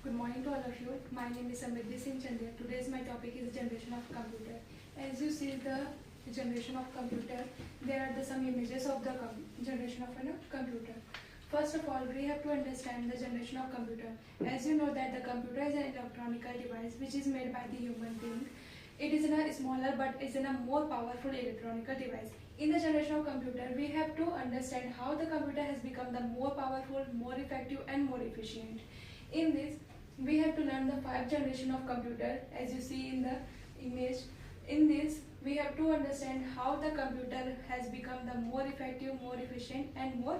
Good morning to all of you. My name is Samriddhi Singh Chandia. Today's my topic is generation of computer. As you see the generation of computer, there are some images of the generation of a computer. First of all, we have to understand the generation of computer. As you know that the computer is an electronic device which is made by the human being. It is in a smaller but is in a more powerful electronic device. In the generation of computer, we have to understand how the computer has become the more powerful, more effective and more efficient. In this, we have to learn the 5 generation of computer as you see in the image. In this, we have to understand how the computer has become the more effective, more efficient and more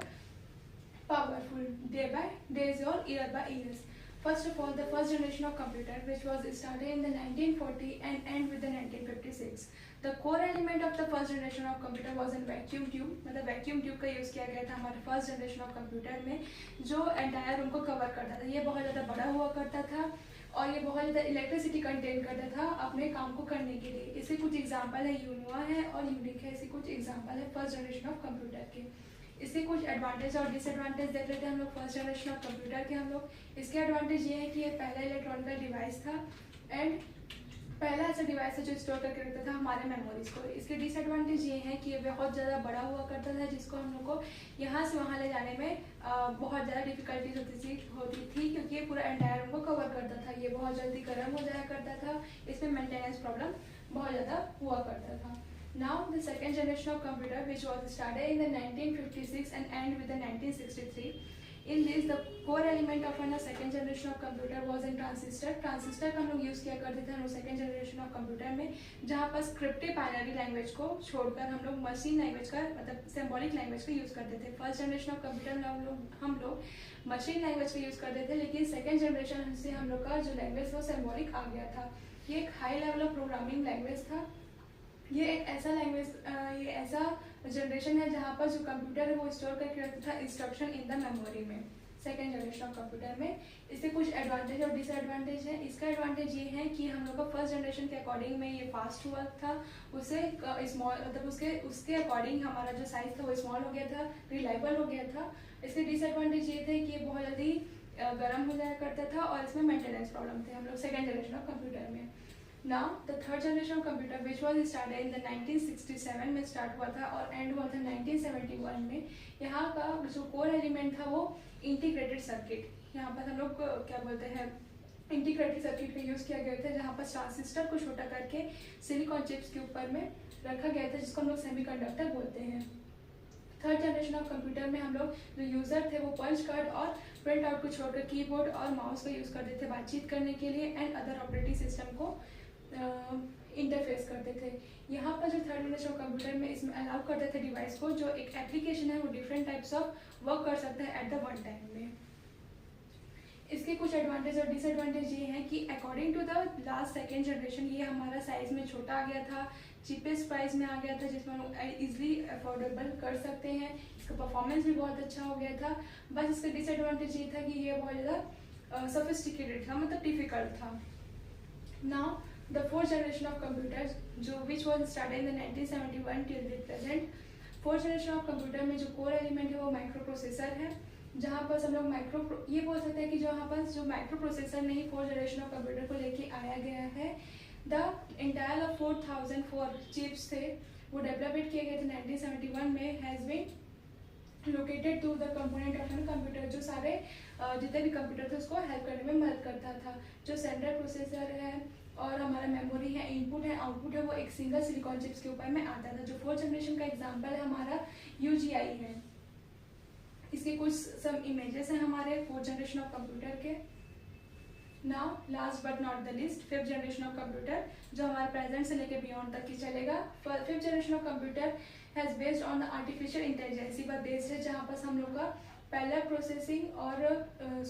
powerful day by days or year by years. First of all, the first generation of computer which was started in the 1940 and end with the 1956. The core element of the first generation of computer was in vacuum tube. मतलब vacuum tube का use किया गया था हमारे first generation of computer में, जो entire room को cover करता था. ये बहुत ज़्यादा बड़ा हुआ करता था और ये बहुत ज़्यादा इलेक्ट्रिसिटी कंटेन करता था अपने काम को करने के लिए. इसके कुछ एग्जाम्पल है, यूनिवा है और यूनिक है. इसके कुछ एग्जाम्पल है फर्स्ट जनरेशन ऑफ कंप्यूटर के. इसके कुछ एडवांटेज और डिसएडवांटेज देख लेते हैं हम लोग फर्स्ट जनरेशन ऑफ कंप्यूटर के. हम लोग इसके एडवांटेज ये है कि ये पहला इलेक्ट्रॉनिक डिवाइस था एंड पहला ऐसा डिवाइस है जो स्टोर करके रखता था हमारे मेमोरीज को. इसके डिसएडवांटेज ये है कि ये बहुत ज़्यादा बड़ा हुआ करता था जिसको हम लोग को यहाँ से वहाँ ले जाने में बहुत ज़्यादा डिफिकल्टीज होती थी क्योंकि ये पूरा एंटायर रूम को कवर करता था. ये बहुत जल्दी गर्म हो जाया करता था. इसमें मेंटेनेंस प्रॉब्लम बहुत ज़्यादा हुआ करता था. Now the second generation of computer which was started in the 1956 and end with the 1963. In this the core element of a second generation of computer was in transistor. Transistor का हम लोग use किया करते थे हम लोग second generation of computer में, जहाँ पर स्क्रिप्टेड बाइनरी लैंग्वेज को छोड़कर हम लोग मशीन लैंग्वेज का मतलब सिंबॉलिक लैंग्वेज का यूज़ करते थे. फर्स्ट जनरेशन ऑफ कंप्यूटर में हम लोग मशीन लैंग्वेज का यूज़ करते थे, लेकिन सेकेंड जनरेशन से हम लोग का जो लैंग्वेज वो सिंबॉलिक आ गया था. ये एक high level of programming language था. ये एक ऐसा लैंग्वेज ये ऐसा जनरेशन है जहाँ पर जो कंप्यूटर है वो स्टोर करके रखता था इंस्ट्रक्शन इन द मेमोरी में सेकेंड जनरेशन ऑफ कंप्यूटर में. इससे कुछ एडवांटेज और डिसएडवांटेज है. इसका एडवांटेज ये है कि हम लोग का फर्स्ट जनरेशन के अकॉर्डिंग में ये फास्ट हुआ था. उससे स्मॉल मतलब उसके अकॉर्डिंग हमारा जो साइज था वो स्मॉल हो गया था, रिलायबल हो गया था. इसके डिसएडवांटेज ये थे कि ये बहुत जल्दी गर्म हो जाया करता था और इसमें मेंटेनेंस प्रॉब्लम थे हम लोग सेकेंड जनरेशन ऑफ कंप्यूटर में. Now the third generation of computer which was started in the 1967 में स्टार्ट हुआ था और एंड हुआ था 1971 में. यहाँ का जो कोर एलिमेंट था वो इंटीग्रेटेड सर्किट. यहाँ पर हम लोग क्या बोलते हैं इंटीग्रेटेड सर्किट का यूज़ किया गया था, जहाँ पर ट्रांजिस्टर को छोटा करके सिलिकॉन चिप्स के ऊपर में रखा गया था जिसको हम लोग सेमीकंडक्टर बोलते हैं. थर्ड जनरेशन ऑफ कंप्यूटर में हम लोग जो यूज़र थे वो पंच कार्ड और प्रिंट आउट को छोड़कर कीबोर्ड और माउस का यूज़ करते थे बातचीत करने के लिए एंड अदर ऑपरेटिंग सिस्टम को इंटरफेस करते थे. यहाँ पर जो थर्ड जनरेशन ऑफ कंप्यूटर में इसमें अलाउ करते थे डिवाइस को जो एक एप्लीकेशन है वो डिफरेंट टाइप्स ऑफ वर्क कर सकता है एट द वन टाइम में. इसके कुछ एडवांटेज और डिसएडवांटेज ये हैं कि according to the last second generation ये हमारा साइज में छोटा आ गया था, चीपेस्ट प्राइस में आ गया था जिसमें हम लोग ईजिली अफोर्डेबल कर सकते हैं. इसका परफॉर्मेंस भी बहुत अच्छा हो गया था. बस इसका डिसएडवांटेज ये था कि ये बहुत ज़्यादा सोफिस्टिकेटेड था मतलब डिफिकल्ट था. Now the fourth generation of computers जो which was started in the 1971 till the present. Fourth generation of computer में जो कोर एलिमेंट है वो माइक्रो प्रोसेसर है, जहाँ पर हम लोग ये बोल सकते हैं कि जो यहाँ पर जो माइक्रो प्रोसेसर ने ही फोर्थ जनरेशन ऑफ कंप्यूटर को लेके आया गया है. द इंटायर ऑफ 4004 चिप्स थे वो डेवलपमेंट किए गए थे 1971 में. Has been located to the component of an computer. जो सारे जितने भी कंप्यूटर थे उसको हेल्प करने में मदद करता था. जो सेंट्रल प्रोसेसर है और हमारा मेमोरी है, इनपुट है, आउटपुट है, वो एक सिंगल सिलिकॉन चिप्स के ऊपर में आता था. जो फोर्थ जनरेशन का एग्जांपल है हमारा UGI है. इसके कुछ सम इमेजेस हैं हमारे फोर्थ जनरेशन ऑफ कंप्यूटर के. Now last but not the least fifth generation of computer जो हमारे प्रेजेंट से लेकर बियॉन्ड तक ही चलेगा. Fifth generation of computer has based on the artificial intelligence पर बेस्ड है, जहाँ पर हम लोग का पहला प्रोसेसिंग और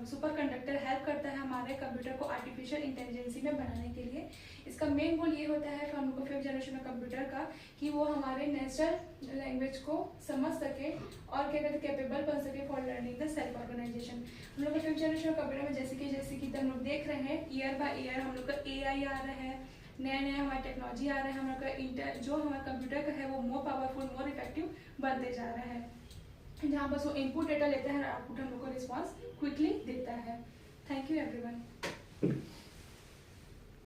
सुपर कंडक्टर हेल्प करता है हमारे कंप्यूटर को आर्टिफिशियल इंटेलिजेंसी में बनाने के लिए. इसका मेन गोल ये होता है हम लोग को फिफ्थ जनरेशन ऑफ कंप्यूटर का कि वो हमारे नेचुरल लैंग्वेज को समझ सके और क्या कहते कैपेबल बन सके for learning the self organization. हम लोग का फिफ्थ जनरेशन ऑफ कंप्यूटर में जैसे कि हम लोग देख रहे हैं ईयर बाय ईयर हम लोग का AI आ रहा है, नया हमारा टेक्नोलॉजी आ रहा है. हम लोग का जो हमारा कंप्यूटर का है वो मोर पावरफुल मोर इफेक्टिव बनते जा रहा है, जहाँ बस वो इनपुट डेटा लेता है और आउटपुट हम लोग को रिस्पॉन्स क्विकली देता है. Thank you everyone.